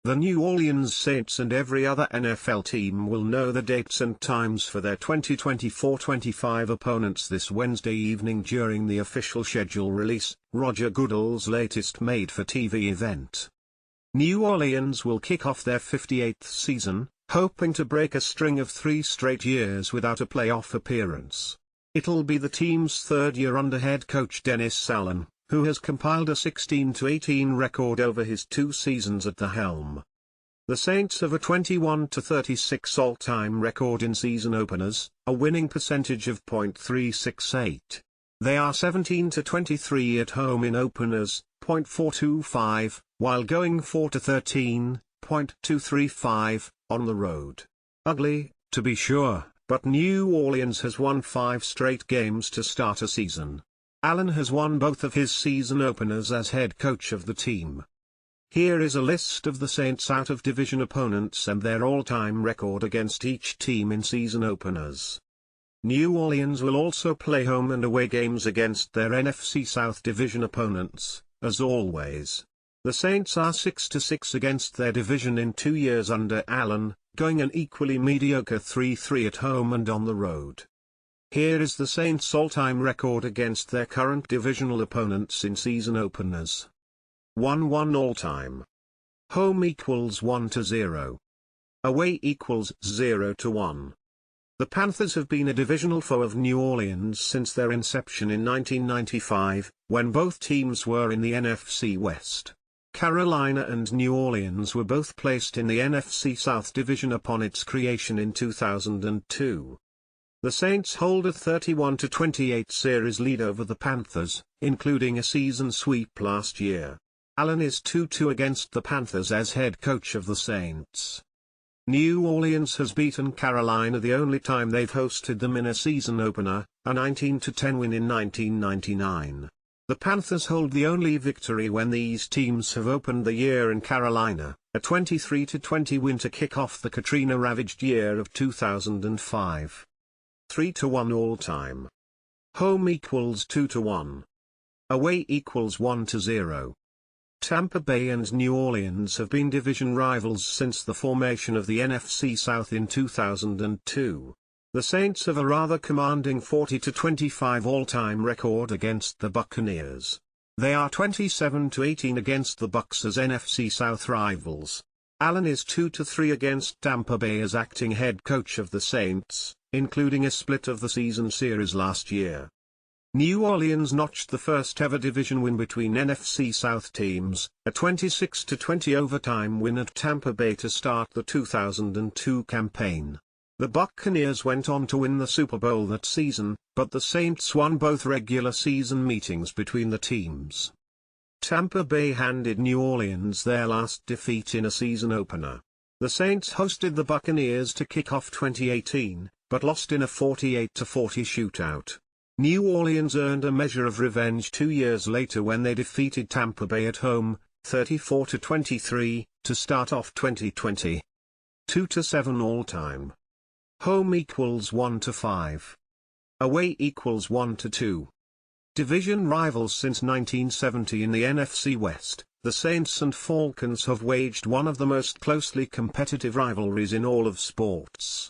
The New Orleans Saints and every other NFL team will know the dates and times for their 2024-25 opponents this Wednesday evening during the official schedule release, Roger Goodell's latest made-for-TV event. New Orleans will kick off their 58th season, hoping to break a string of 3 straight years without a playoff appearance. It'll be the team's third year under head coach Dennis Allen, who has compiled a 16-18 record over his 2 seasons at the helm. The Saints have a 21-36 all-time record in season openers, a winning percentage of .368. They are 17-23 at home in openers, .425, while going 4-13, .235, on the road. Ugly, to be sure, but New Orleans has won 5 straight games to start a season. Allen has won both of his season openers as head coach of the team. Here is a list of the Saints' out-of-division opponents and their all-time record against each team in season openers. New Orleans will also play home and away games against their NFC South Division opponents, as always. The Saints are 6-6 against their division in 2 years under Allen, going an equally mediocre 3-3 at home and on the road. Here is the Saints' all-time record against their current divisional opponents in season openers. 1-1 all-time. Home equals 1-0. Away equals 0-1. The Panthers have been a divisional foe of New Orleans since their inception in 1995, when both teams were in the NFC West. Carolina and New Orleans were both placed in the NFC South Division upon its creation in 2002. The Saints hold a 31-28 series lead over the Panthers, including a season sweep last year. Allen is 2-2 against the Panthers as head coach of the Saints. New Orleans has beaten Carolina the only time they've hosted them in a season opener, a 19-10 win in 1999. The Panthers hold the only victory when these teams have opened the year in Carolina, a 23-20 win to kick off the Katrina-ravaged year of 2005. 3-1 all-time. Home equals 2-1. Away equals 1-0. Tampa Bay and New Orleans have been division rivals since the formation of the NFC South in 2002. The Saints have a rather commanding 40-25 all-time record against the Buccaneers. They are 27-18 against the Bucs as NFC South rivals. Allen is 2-3 against Tampa Bay as acting head coach of the Saints, including a split of the season series last year. New Orleans notched the first ever division win between NFC South teams, a 26-20 overtime win at Tampa Bay to start the 2002 campaign. The Buccaneers went on to win the Super Bowl that season, but the Saints won both regular season meetings between the teams. Tampa Bay handed New Orleans their last defeat in a season opener. The Saints hosted the Buccaneers to kick off 2018, but lost in a 48-40 shootout. New Orleans earned a measure of revenge 2 years later when they defeated Tampa Bay at home, 34-23, to start off 2020. 2-7 all-time. Home equals 1-5. Away equals 1-2. Division rivals since 1970 in the NFC West, the Saints and Falcons have waged one of the most closely competitive rivalries in all of sports.